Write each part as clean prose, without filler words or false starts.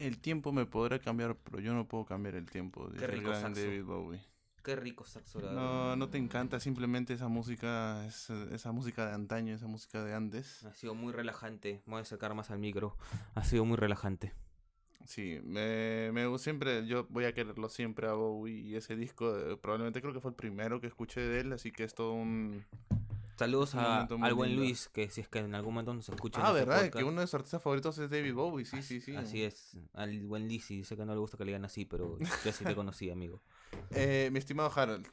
El tiempo me podrá cambiar, pero yo no puedo cambiar el tiempo, Qué dice el rico gran saxo. David Bowie. Qué rico saxo, la verdad. No, no te encanta simplemente esa música, esa música de antaño, esa música de antes. Ha sido muy relajante. Me voy a acercar más al micro. Ha sido muy relajante. Sí, siempre, yo voy a quererlo siempre a Bowie y ese disco, probablemente creo que fue el primero que escuché de él, así que es Saludos un momento muy al buen lindo. Luis, que si es que en algún momento nos escucha en Ah, este ¿verdad? Que podcast. uno de sus artistas favoritos es David Bowie, sí, sí, Así, sí. así es, al buen Lizzy. Sé que no le gusta que le digan así, pero yo sí te conocí, amigo. Mi estimado Harold,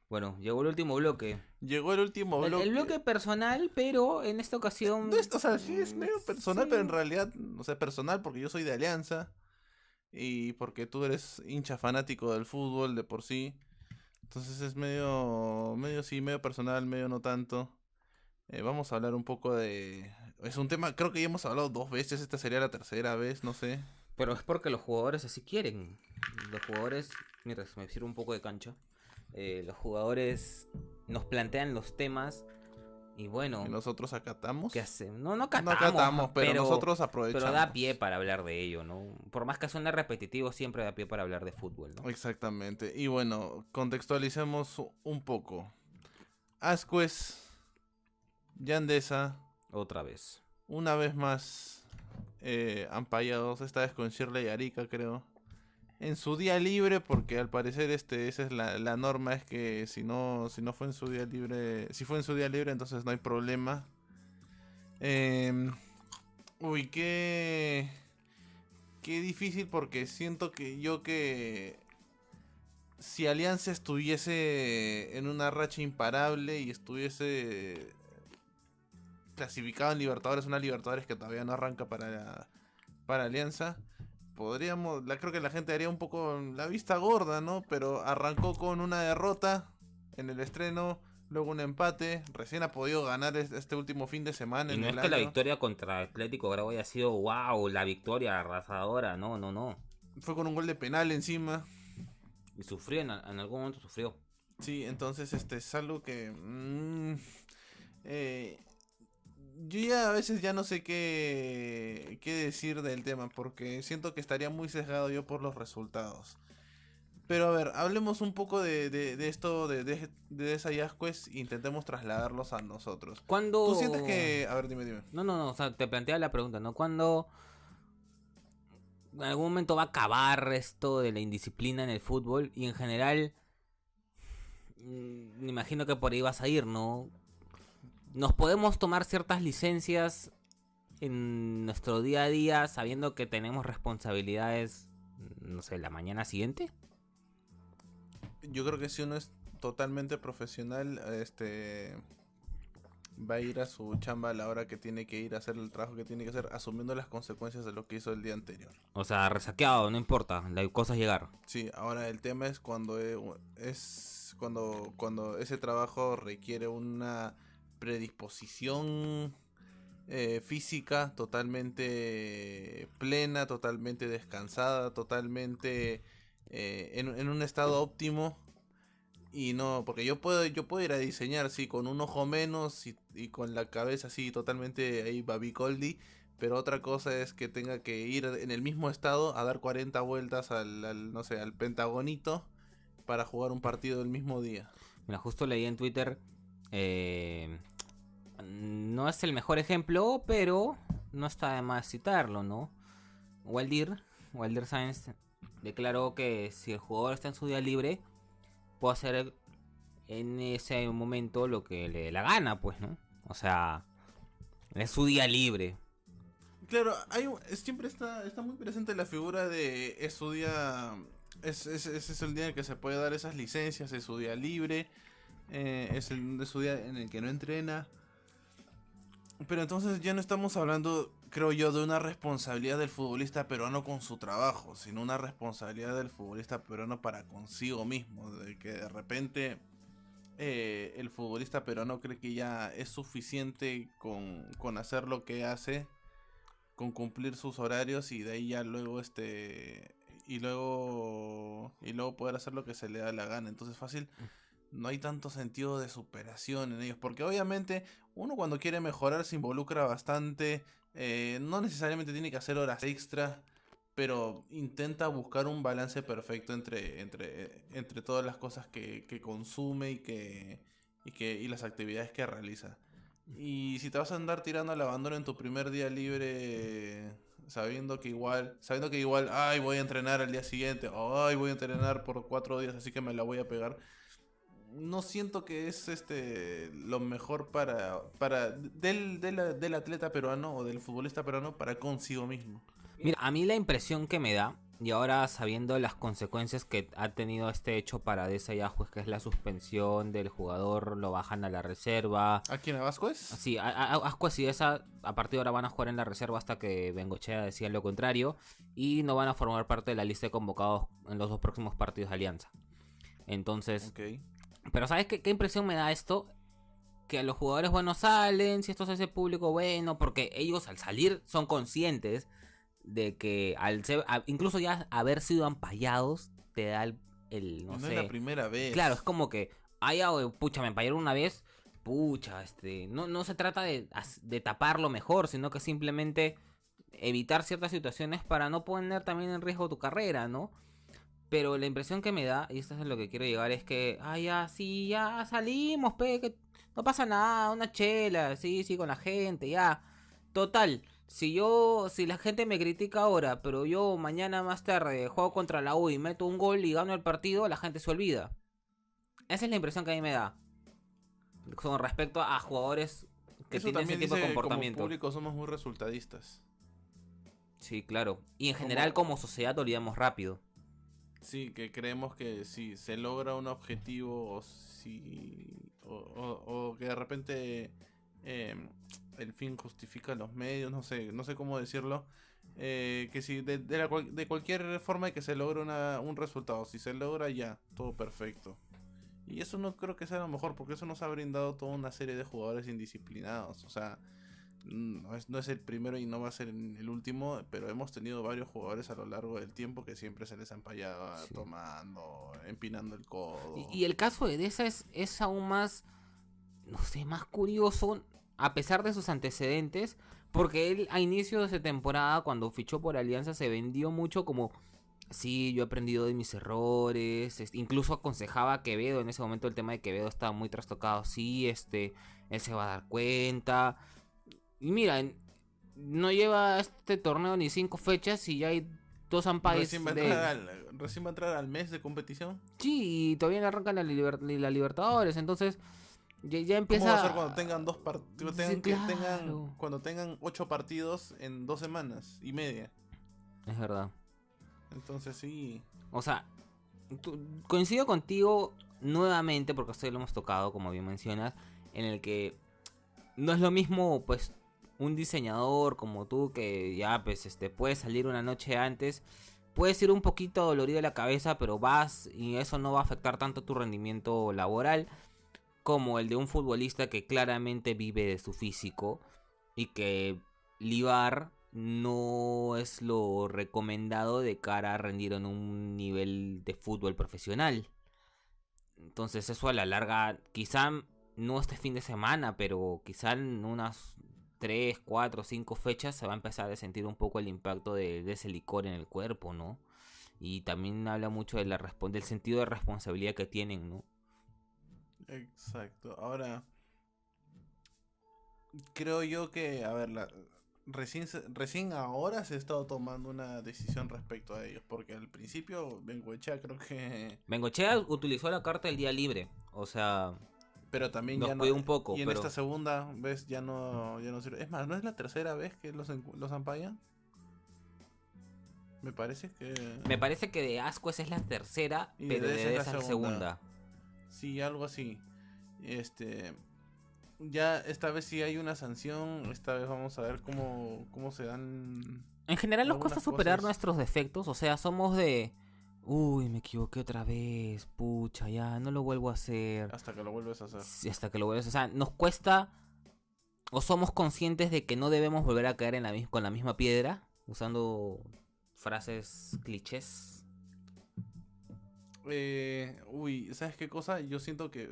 Bueno, llegó el último bloque. llegó el último El bloque. bloque personal, pero en esta ocasión... No es, o sea, sí es medio personal, pero en Sí. realidad, o sea, personal porque yo soy de Alianza y porque tú eres hincha fanático del fútbol de por sí. Entonces es medio sí, medio personal, medio no tanto. Vamos a hablar un poco de... Es un tema, creo que ya hemos hablado 2 veces, esta sería la tercera vez, no sé. Pero es porque los jugadores así quieren. Los jugadores, mira, se me sirve un poco de cancha. Los jugadores nos plantean los temas y Y bueno, nosotros acatamos. ¿qué hacen? No No catamos, acatamos, pero nosotros pero da pie aprovechamos. para hablar de ello, ¿no? Por más que suene repetitivo, siempre da pie para hablar de fútbol, ¿no? Exactamente. Y bueno, contextualicemos un poco. Ascuez, Yandesa, Otra vez. una vez más ampallados, esta vez con Shirley Arica, creo. En su día libre, porque al parecer esa es la norma, es que si no fue en su día libre, si fue en su día libre, entonces no hay problema. Em, uy, qué difícil porque siento que si Alianza estuviese en una racha imparable y estuviese clasificado en Libertadores, una Libertadores que todavía no arranca para Alianza, creo que la gente haría un poco la vista gorda, ¿no? Pero arrancó con una derrota en el estreno, luego un empate, recién ha podido ganar este último fin de semana Y en no es el que la año. victoria contra Atlético Grau haya sido wow, la victoria arrasadora, no, no, no. Fue con un gol de penal encima. Y sufrió, en algún momento sufrió. Sí, entonces es algo que... eh, yo ya a veces ya no sé qué decir del tema, porque siento que estaría muy sesgado yo por los resultados. Pero a ver, hablemos un poco de esto, de esa Yasquez, e intentemos trasladarlos a nosotros. ¿Tú sientes ¿Cuándo? que... A ver, dime. No, no, no, o sea, te plantea la pregunta, ¿no? ¿Cuándo en algún momento va a acabar esto de la indisciplina en el fútbol? Y en general, me imagino que por ahí vas a ir, ¿no? Nos podemos tomar ciertas licencias en nuestro día a día sabiendo que tenemos responsabilidades, no sé, la mañana siguiente. Yo creo que si uno es totalmente profesional, va a ir a su chamba a la hora que tiene que ir a hacer el trabajo que tiene que hacer, asumiendo las consecuencias de lo que hizo el día anterior. O sea, resaqueado, no importa, la cosa es llegar. Sí, ahora el tema es cuando ese trabajo requiere una predisposición física totalmente plena, totalmente descansada, totalmente en un estado óptimo. Y no, porque yo puedo ir a diseñar, sí, con un ojo menos y con la cabeza así totalmente ahí babicoldi. Pero otra cosa es que tenga que ir en el mismo estado a dar 40 vueltas no sé, al pentagonito para jugar un partido el mismo día. Mira, justo leí en Twitter, no es el mejor ejemplo, pero no está de más citarlo, ¿no? Wilder Sainz declaró que si el jugador está en su día libre, puede hacer en ese momento lo que le dé la gana, pues, ¿no? O sea, es su día libre. Claro, siempre está muy presente la figura de es su día. Es el día en el que se puede dar esas licencias, es su día libre, es su día en el que no entrena. Pero entonces ya no estamos hablando, creo yo, de una responsabilidad del futbolista peruano con su trabajo, sino una responsabilidad del futbolista peruano para consigo mismo, de que de repente el futbolista peruano cree que ya es suficiente con hacer lo que hace, con cumplir sus horarios y de ahí ya luego y luego poder hacer lo que se le da la gana. Entonces fácil, no hay tanto sentido de superación en ellos, porque obviamente uno cuando quiere mejorar se involucra bastante, no necesariamente tiene que hacer horas extra, pero intenta buscar un balance perfecto entre todas las cosas que consume y las actividades que realiza. Y si te vas a andar tirando al abandono en tu primer día libre, sabiendo que igual, ay, voy a entrenar al día siguiente, ay, voy a entrenar por 4 días, así que me la voy a pegar. No siento que es lo mejor del atleta peruano o del futbolista peruano para consigo mismo. Mira, a mí la impresión que me da, y ahora sabiendo las consecuencias que ha tenido este hecho para Deza y Ascuez, que es la suspensión del jugador, lo bajan a la reserva. ¿A quién, a Vázquez? Sí, Ascuez y Deza a partir de ahora van a jugar en la reserva hasta que Bengochea decida lo contrario, y no van a formar parte de la lista de convocados en los 2 próximos partidos de Alianza. Entonces, Ok. pero ¿sabes qué impresión me da esto? Que los jugadores buenos salen, si esto se hace público, bueno, porque ellos al salir son conscientes de que incluso ya haber sido ampallados te da no No sé. es la primera vez. Claro, es como que, pucha, me empallaron una vez, pucha, no se trata de taparlo mejor, sino que simplemente evitar ciertas situaciones para no poner también en riesgo tu carrera, ¿no? Pero la impresión que me da, y esto es a lo que quiero llegar, es que, ya, sí, ya salimos, que no pasa nada, una chela, sí, con la gente, ya. Total, si la gente me critica ahora, pero yo mañana más tarde juego contra la U y meto un gol y gano el partido, la gente se olvida. Esa es la impresión que a mí me da. Con respecto a jugadores que Eso tienen ese también tipo de dice, como comportamiento. público somos muy resultadistas. Sí, claro. Y en general como sociedad olvidamos rápido. Sí, que creemos que si se logra un objetivo o que de repente el fin justifica los medios, no sé cómo decirlo, que si de cualquier forma que se logre un resultado, si se logra ya, todo perfecto. Y eso no creo que sea lo mejor, porque eso nos ha brindado toda una serie de jugadores indisciplinados, o sea... No es el primero y no va a ser el último, pero hemos tenido varios jugadores a lo largo del tiempo que siempre se les ha empallado tomando, empinando el codo. Y el caso de Deza es aún más, no sé, más curioso, a pesar de sus antecedentes, porque él a inicio de temporada, cuando fichó por Alianza, se vendió mucho como, sí, yo he aprendido de mis errores, incluso aconsejaba a Quevedo, en ese momento el tema de Quevedo estaba muy trastocado, sí, él se va a dar cuenta. Y mira, no lleva este torneo ni 5 fechas y ya hay 2 ampalles Recién va a entrar al mes de competición. Sí, y todavía no arrancan la Libertadores, entonces ya empieza... ¿Cómo va a ser cuando tengan 2 partidos? Sí, claro. Cuando tengan 8 partidos en 2 semanas y media. Es verdad. Entonces sí. O sea, coincido contigo nuevamente, porque esto lo hemos tocado, como bien mencionas, en el que no es lo mismo, pues, un diseñador como tú que ya, pues, puede salir una noche antes, puedes ir un poquito dolorido de la cabeza, pero vas y eso no va a afectar tanto tu rendimiento laboral como el de un futbolista que claramente vive de su físico y que libar no es lo recomendado de cara a rendir en un nivel de fútbol profesional. Entonces eso a la larga, quizá no este fin de semana, pero quizá en unas 3, 4, 5 fechas se va a empezar a sentir un poco el impacto de ese licor en el cuerpo, ¿no? Y también habla mucho del sentido de responsabilidad que tienen, ¿no? Exacto. Ahora, creo yo que, a ver, recién ahora se ha estado tomando una decisión respecto a ellos, porque al principio Bengoechea creo que... Bengochea utilizó la carta del día libre, o sea... Pero también nos ya no... cuidó un poco, y en pero... esta segunda vez ya no sirve. Es más, ¿no es la tercera vez que los ampallan? Me parece que de Ascuez es la tercera, y pero esa de es esa es la segunda. Sí, algo así. Ya esta vez sí hay una sanción. Esta vez vamos a ver cómo se dan. En general nos cuesta algunas superar cosas. nuestros defectos, o sea, somos de... Uy, me equivoqué otra vez, pucha, ya, no lo vuelvo a hacer. Hasta que lo vuelves a hacer. Sí, hasta que lo vuelves a hacer. O sea, nos cuesta... O somos conscientes de que no debemos volver a caer con la misma piedra, usando frases clichés. ¿Sabes qué cosa? Yo siento que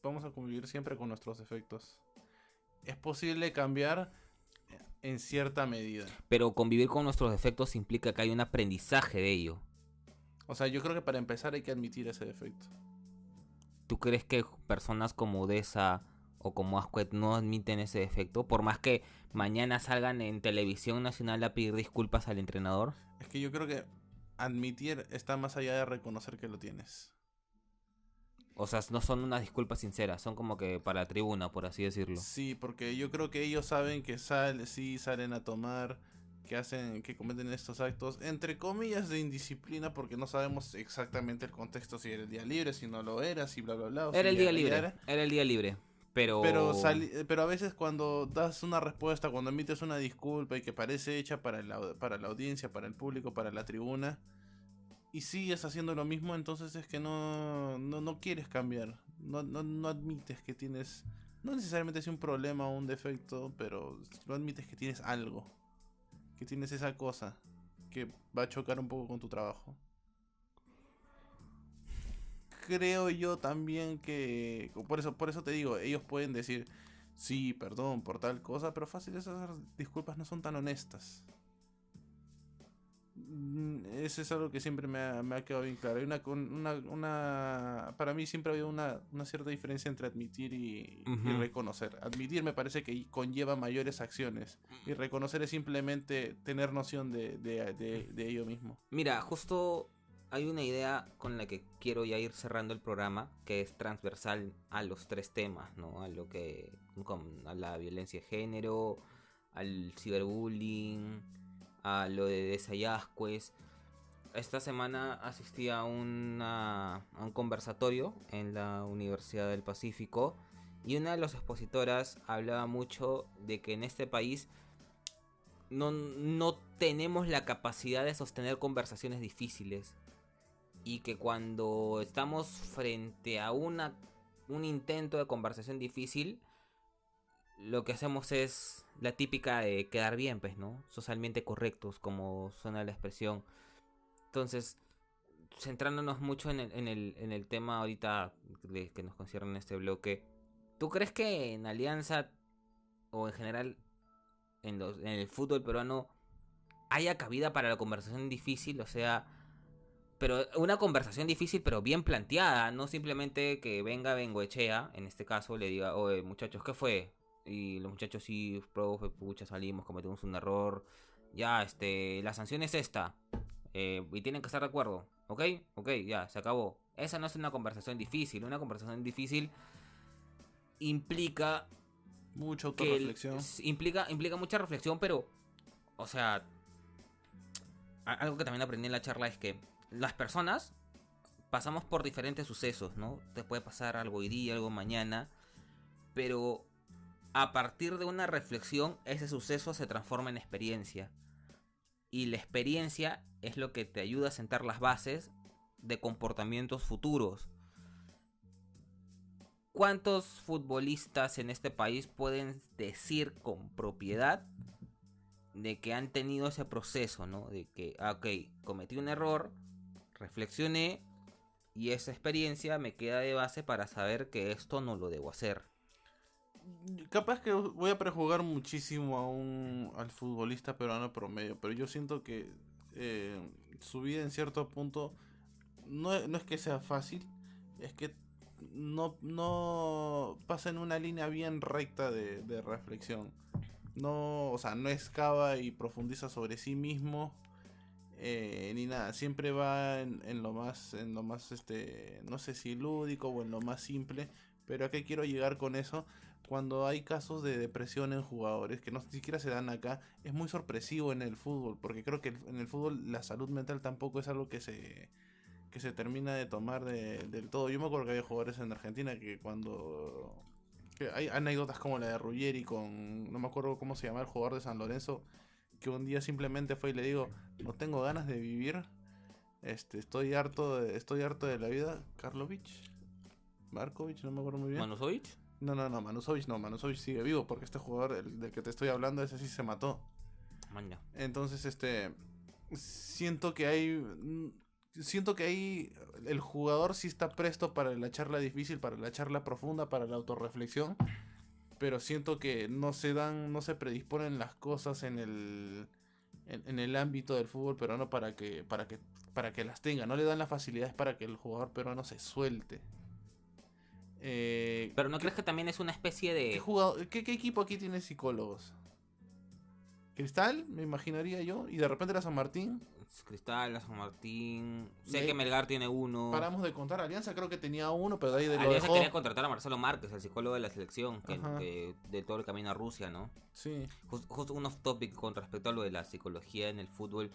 vamos a convivir siempre con nuestros defectos. Es posible cambiar en cierta medida. Pero convivir con nuestros defectos implica que hay un aprendizaje de ello. O sea, yo creo que para empezar hay que admitir ese defecto. ¿Tú crees que personas como Deza o como Asquith no admiten ese defecto? Por más que mañana salgan en televisión nacional a pedir disculpas al entrenador. Es que yo creo que admitir está más allá de reconocer que lo tienes. O sea, no son unas disculpas sinceras, son como que para la tribuna, por así decirlo. Sí, porque yo creo que ellos saben que sí salen a tomar, que cometen estos actos, entre comillas, de indisciplina, porque no sabemos exactamente el contexto, si era el día libre, si no lo era, si bla bla bla. Era si el día ya libre, era. era el día libre. Pero Pero a veces cuando das una respuesta, cuando emites una disculpa y que parece hecha para la audiencia, para el público, para la tribuna, y sigues haciendo lo mismo, entonces es que no quieres cambiar. No admites que tienes, no necesariamente es un problema o un defecto, pero no admites que tienes algo, que tienes esa cosa que va a chocar un poco con tu trabajo. Creo yo también que, por eso te digo, ellos pueden decir, sí, perdón por tal cosa, pero fácil esas disculpas no son tan honestas. Eso es algo que siempre me ha quedado bien claro. Hay para mí siempre ha habido una cierta diferencia entre admitir y reconocer. Admitir me parece que conlleva mayores acciones y reconocer es simplemente tener noción de ello mismo. mira, justo hay una idea con la que quiero ya ir cerrando el programa, que es transversal a los tres temas, ¿no? A la violencia de género, al ciberbullying, a lo de Desayascues. Esta semana asistí a un conversatorio en la Universidad del Pacífico y una de las expositoras hablaba mucho de que en este país no tenemos la capacidad de sostener conversaciones difíciles y que cuando estamos frente a un intento de conversación difícil, lo que hacemos es la típica de quedar bien, pues, ¿no? Socialmente correctos, como suena la expresión. Entonces, centrándonos mucho en el tema ahorita que nos concierne en este bloque, ¿tú crees que en Alianza o en general en el fútbol peruano haya cabida para la conversación difícil? O sea, pero una conversación difícil pero bien planteada, no simplemente que venga Bengoechea, en este caso, le diga, oye muchachos, ¿qué fue? Y los muchachos, sí, profe, pucha, salimos, cometimos un error, ya, la sanción es esta, y tienen que estar de acuerdo, ¿ok? Ok, ya, se acabó. Esa no es una conversación difícil. Una conversación difícil implica Mucha autorreflexión. implica mucha reflexión, pero, o sea, algo que también aprendí en la charla es que las personas pasamos por diferentes sucesos, ¿no? Te puede pasar algo hoy día, algo mañana, pero a partir de una reflexión, ese suceso se transforma en experiencia. Y la experiencia es lo que te ayuda a sentar las bases de comportamientos futuros. ¿Cuántos futbolistas en este país pueden decir con propiedad de que han tenido ese proceso, ¿no? De que, ok, cometí un error, reflexioné y esa experiencia me queda de base para saber que esto no lo debo hacer? Capaz que voy a prejugar muchísimo al futbolista peruano promedio, pero yo siento que su vida en cierto punto no es que sea fácil, es que no pasa en una línea bien recta de reflexión. No, o sea, no excava y profundiza sobre sí mismo, ni nada. Siempre va en lo más, no sé si lúdico o en lo más simple. Pero ¿a qué quiero llegar con eso? Cuando hay casos de depresión en jugadores que no siquiera se dan acá, es muy sorpresivo en el fútbol, porque creo que en el fútbol la salud mental tampoco es algo que se termina de tomar del todo. Yo me acuerdo que había jugadores en Argentina que hay anécdotas como la de Ruggeri con, no me acuerdo cómo se llama el jugador de San Lorenzo, que un día simplemente fue y le digo, no tengo ganas de vivir, estoy harto de la vida. Markovic, no me acuerdo muy bien. ¿Manusovic? No, Manusovic sigue vivo, porque este jugador del que te estoy hablando, ese sí se mató. Maña. Entonces, siento que ahí el jugador sí está presto para la charla difícil, para la charla profunda, para la autorreflexión, pero siento que no se predisponen las cosas en el ámbito del fútbol peruano para que las tenga. No le dan las facilidades para que el jugador peruano se suelte. Pero ¿no crees que también es una especie de... ¿Qué equipo aquí tiene psicólogos? Cristal, me imaginaría yo, y de repente la San Martín. Cristal, San Martín... Sé que Melgar tiene uno. Paramos de contar. Alianza creo que tenía uno, pero de ahí Alianza quería contratar a Marcelo Márquez, el psicólogo de la selección, que de todo el camino a Rusia, ¿no? Sí. Justo un off topic con respecto a lo de la psicología en el fútbol.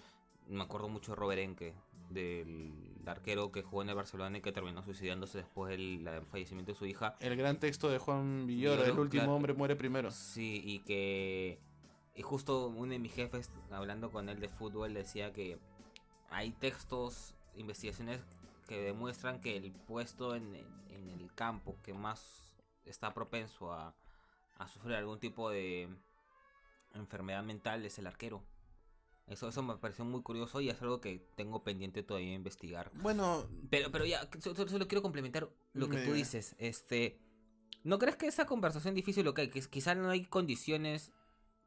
Me acuerdo mucho de Robert Enke, del arquero que jugó en el Barcelona y que terminó suicidándose después del fallecimiento de su hija. El gran texto de Juan Villoro, el último hombre muere primero. Sí, y justo uno de mis jefes, hablando con él de fútbol, decía que hay textos, investigaciones que demuestran que el puesto en el campo que más está propenso a sufrir algún tipo de enfermedad mental es el arquero. Eso me pareció muy curioso y es algo que tengo pendiente todavía de investigar. Bueno, pero ya, solo quiero complementar lo que tú dices. ¿No crees que esa conversación difícil, que quizás no hay condiciones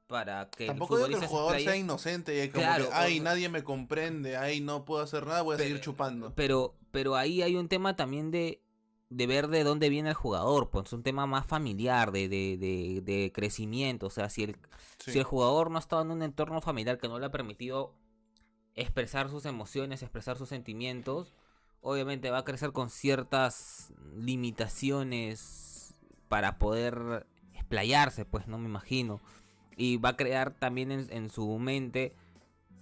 para que tampoco digo que el jugador sea inocente y como claro, que, nadie me comprende, no puedo hacer nada, voy a seguir chupando? Pero ahí hay un tema también de ver de dónde viene el jugador, pues es un tema más familiar, de crecimiento. O sea, si el jugador no ha estado en un entorno familiar que no le ha permitido expresar sus emociones, expresar sus sentimientos, obviamente va a crecer con ciertas limitaciones para poder explayarse, pues no me imagino. Y va a crear también en su mente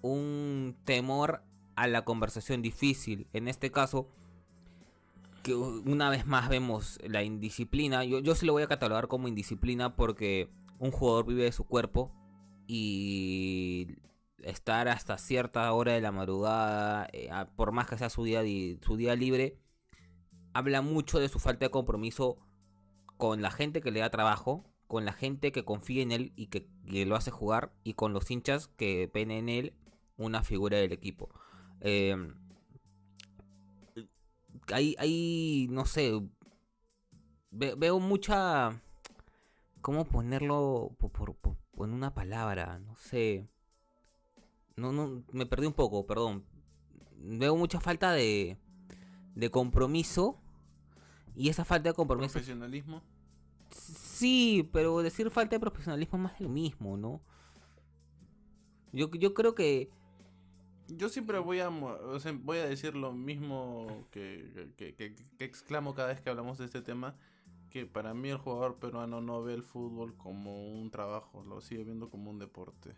un temor a la conversación difícil. En este caso, que una vez más vemos la indisciplina. Yo sí lo voy a catalogar como indisciplina porque un jugador vive de su cuerpo y estar hasta cierta hora de la madrugada, por más que sea su día libre, habla mucho de su falta de compromiso con la gente que le da trabajo, con la gente que confía en él y que lo hace jugar, y con los hinchas que ven en él una figura del equipo. Ahí no sé, veo mucha... ¿Cómo ponerlo en una palabra? No sé. No, me perdí un poco, perdón. Veo mucha falta de compromiso. Y esa falta de compromiso... ¿Profesionalismo? Sí, pero decir falta de profesionalismo es más de lo mismo, ¿no? Yo creo que... Yo siempre voy a decir lo mismo que exclamo cada vez que hablamos de este tema, que para mí el jugador peruano no ve el fútbol como un trabajo, lo sigue viendo como un deporte.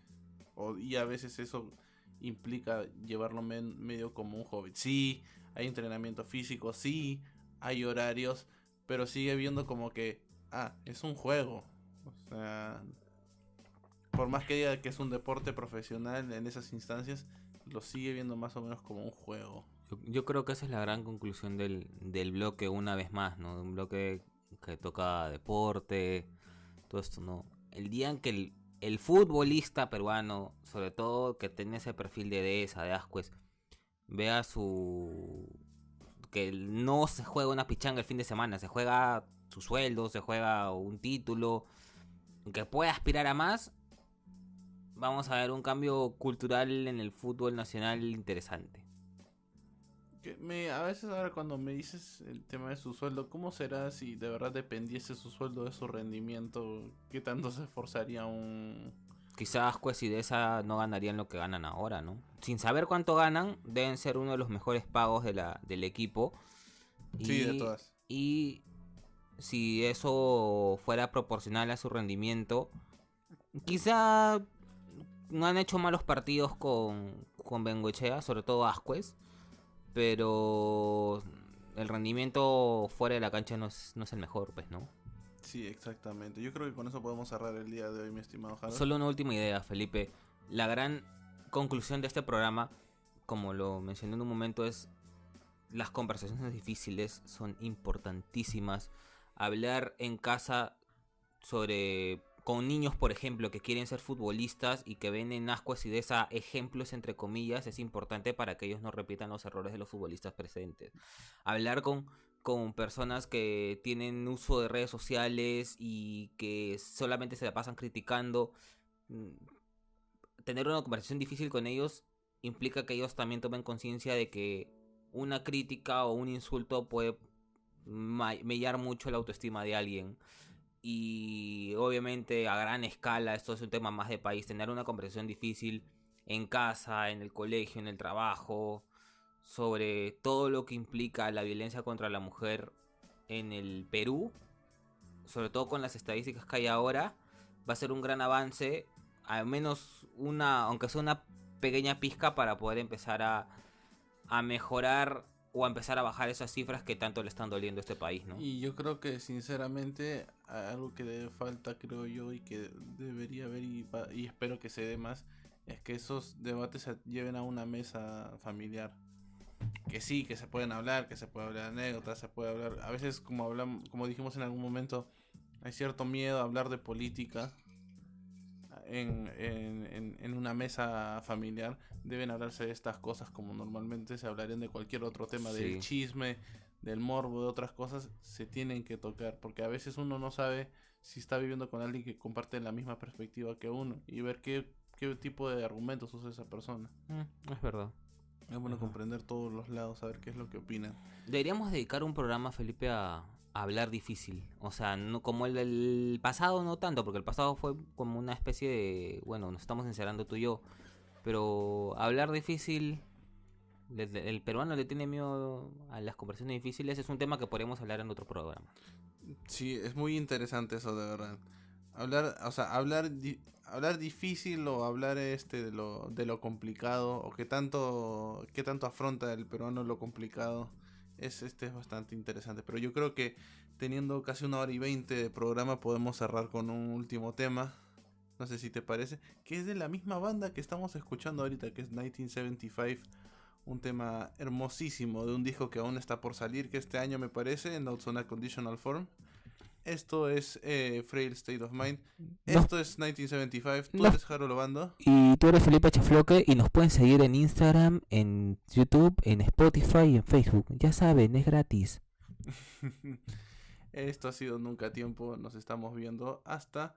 Y a veces eso implica llevarlo medio como un hobby. Sí, hay entrenamiento físico, sí, hay horarios, pero sigue viendo como que, es un juego. O sea, por más que diga que es un deporte profesional en esas instancias, lo sigue viendo más o menos como un juego. Yo creo que esa es la gran conclusión del bloque, una vez más, ¿no? Un bloque que toca deporte, todo esto, ¿no? El día en que el futbolista peruano, sobre todo que tiene ese perfil de Deza, de Ascuez, vea que no se juega una pichanga el fin de semana, se juega su sueldo, se juega un título, que pueda aspirar a más, vamos a ver un cambio cultural en el fútbol nacional interesante. A veces ahora cuando me dices el tema de su sueldo, ¿cómo será si de verdad dependiese su sueldo de su rendimiento? ¿Qué tanto se esforzaría Quizás Ascuez y Deza no ganarían lo que ganan ahora, ¿no? Sin saber cuánto ganan, deben ser uno de los mejores pagos del equipo. Sí, de todas. Y si eso fuera proporcional a su rendimiento, quizá no han hecho malos partidos con Bengoechea, sobre todo Ascuez, pero el rendimiento fuera de la cancha no es el mejor, pues, ¿no? Sí, exactamente. Yo creo que con eso podemos cerrar el día de hoy, mi estimado Harold. Solo una última idea, Felipe. La gran conclusión de este programa, como lo mencioné en un momento, es: las conversaciones difíciles son importantísimas. Hablar en casa con niños, por ejemplo, que quieren ser futbolistas y que ven en Ascuez y Deza ejemplos, entre comillas, es importante para que ellos no repitan los errores de los futbolistas presentes. Hablar con con personas que tienen uso de redes sociales y que solamente se la pasan criticando. mm, Tener una conversación difícil con ellos implica que ellos también tomen conciencia de que una crítica o un insulto puede mellar mucho la autoestima de alguien. Y obviamente a gran escala, esto es un tema más de país, tener una conversación difícil en casa, en el colegio, en el trabajo, sobre todo lo que implica la violencia contra la mujer en el Perú, sobre todo con las estadísticas que hay ahora, va a ser un gran avance, al menos aunque sea una pequeña pizca para poder empezar a mejorar o a empezar a bajar esas cifras que tanto le están doliendo a este país, ¿no? Y yo creo que sinceramente algo que debe falta, creo yo, y que debería haber y espero que se dé más, es que esos debates se lleven a una mesa familiar. Que sí, que se pueden hablar, que se puede hablar de anécdotas, se puede hablar, a veces como dijimos en algún momento, hay cierto miedo a hablar de política en una mesa familiar. Deben hablarse de estas cosas como normalmente se hablarían de cualquier otro tema, Sí. del chisme, del morbo, de otras cosas, se tienen que tocar, porque a veces uno no sabe si está viviendo con alguien que comparte la misma perspectiva que uno, y ver qué tipo de argumentos usa esa persona. Es verdad. Es bueno Ajá. comprender todos los lados, saber qué es lo que opinan. Deberíamos dedicar un programa, Felipe, a hablar difícil. O sea, no como el pasado, no tanto, porque el pasado fue como una especie de... Bueno, nos estamos encerrando tú y yo. Pero hablar difícil... El peruano le tiene miedo a las conversaciones difíciles. Es un tema que podríamos hablar en otro programa. Sí, es muy interesante eso, de verdad. Hablar, o sea, hablar difícil o hablar de lo complicado, o qué tanto afronta el peruano lo complicado, es bastante interesante. Pero yo creo que teniendo casi 1 hora y 20 de programa podemos cerrar con un último tema. No sé si te parece, que es de la misma banda que estamos escuchando ahorita, que es 1975. Un tema hermosísimo de un disco que aún está por salir, que este año me parece, Notes on a Conditional Form. Esto es Frail State of Mind. No. Esto es 1975. Tú No. eres Harold Obando. Y tú eres Felipe Chafloque y nos pueden seguir en Instagram, en YouTube, en Spotify y en Facebook. Ya saben, es gratis. Esto ha sido Nunca Tiempo. Nos estamos viendo hasta